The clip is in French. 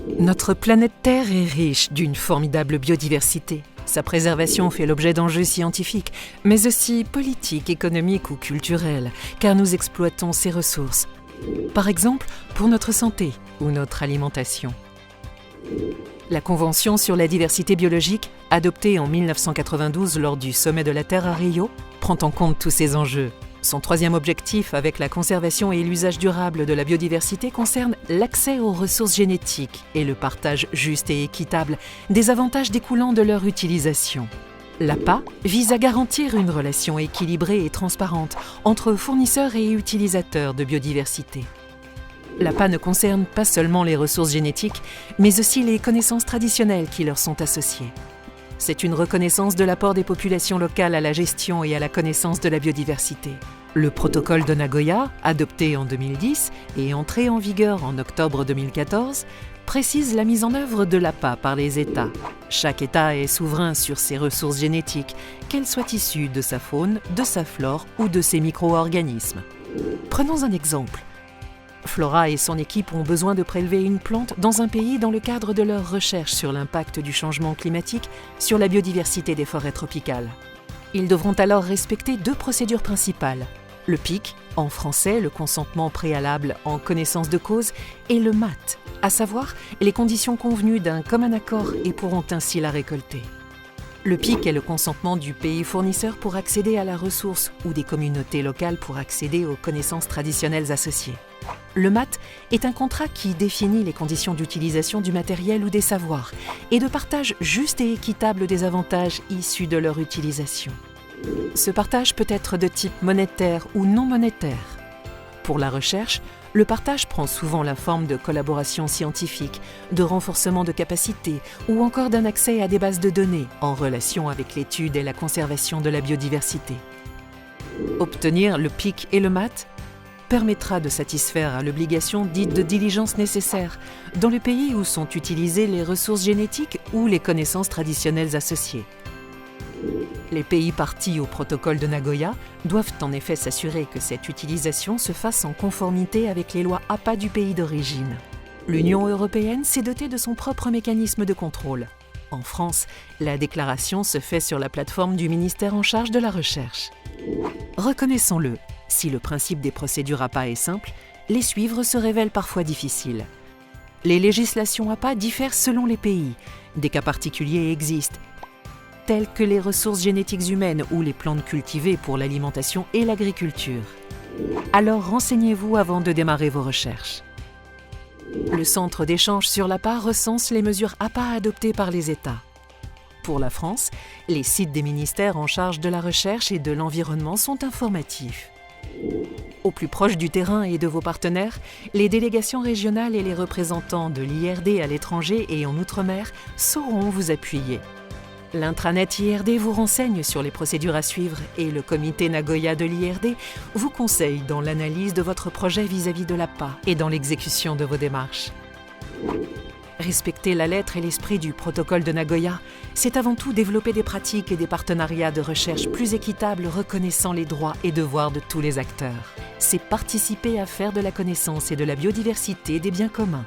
Notre planète Terre est riche d'une formidable biodiversité. Sa préservation fait l'objet d'enjeux scientifiques, mais aussi politiques, économiques ou culturels, car nous exploitons ses ressources. Par exemple, pour notre santé ou notre alimentation. La Convention sur la diversité biologique, adoptée en 1992 lors du Sommet de la Terre à Rio, prend en compte tous ces enjeux. Son troisième objectif avec la conservation et l'usage durable de la biodiversité concerne l'accès aux ressources génétiques et le partage juste et équitable des avantages découlant de leur utilisation. L'APA vise à garantir une relation équilibrée et transparente entre fournisseurs et utilisateurs de biodiversité. L'APA ne concerne pas seulement les ressources génétiques, mais aussi les connaissances traditionnelles qui leur sont associées. C'est une reconnaissance de l'apport des populations locales à la gestion et à la connaissance de la biodiversité. Le protocole de Nagoya, adopté en 2010 et entré en vigueur en octobre 2014, précise la mise en œuvre de l'APA par les États. Chaque État est souverain sur ses ressources génétiques, qu'elles soient issues de sa faune, de sa flore ou de ses micro-organismes. Prenons un exemple. Flora et son équipe ont besoin de prélever une plante dans un pays dans le cadre de leurs recherches sur l'impact du changement climatique sur la biodiversité des forêts tropicales. Ils devront alors respecter deux procédures principales. Le PIC, en français le consentement préalable en connaissance de cause, et le MAT, à savoir les conditions convenues d'un commun accord et pourront ainsi la récolter. Le PIC est le consentement du pays fournisseur pour accéder à la ressource ou des communautés locales pour accéder aux connaissances traditionnelles associées. Le MAT est un contrat qui définit les conditions d'utilisation du matériel ou des savoirs et de partage juste et équitable des avantages issus de leur utilisation. Ce partage peut être de type monétaire ou non monétaire. Pour la recherche, le partage prend souvent la forme de collaboration scientifique, de renforcement de capacités ou encore d'un accès à des bases de données en relation avec l'étude et la conservation de la biodiversité. Obtenir le PIC et le MAT permettra de satisfaire à l'obligation dite de diligence nécessaire dans le pays où sont utilisées les ressources génétiques ou les connaissances traditionnelles associées. Les pays partis au protocole de Nagoya doivent en effet s'assurer que cette utilisation se fasse en conformité avec les lois APA du pays d'origine. L'Union européenne s'est dotée de son propre mécanisme de contrôle. En France, la déclaration se fait sur la plateforme du ministère en charge de la recherche. Reconnaissons-le, si le principe des procédures APA est simple, les suivre se révèle parfois difficile. Les législations APA diffèrent selon les pays. Des cas particuliers existent, tels que les ressources génétiques humaines ou les plantes cultivées pour l'alimentation et l'agriculture. Alors renseignez-vous avant de démarrer vos recherches. Le centre d'échange sur l'APA recense les mesures APA adoptées par les États. Pour la France, les sites des ministères en charge de la recherche et de l'environnement sont informatifs. Au plus proche du terrain et de vos partenaires, les délégations régionales et les représentants de l'IRD à l'étranger et en Outre-mer sauront vous appuyer. L'intranet IRD vous renseigne sur les procédures à suivre et le comité Nagoya de l'IRD vous conseille dans l'analyse de votre projet vis-à-vis de l'APA et dans l'exécution de vos démarches. Respecter la lettre et l'esprit du protocole de Nagoya, c'est avant tout développer des pratiques et des partenariats de recherche plus équitables reconnaissant les droits et devoirs de tous les acteurs. C'est participer à faire de la connaissance et de la biodiversité des biens communs.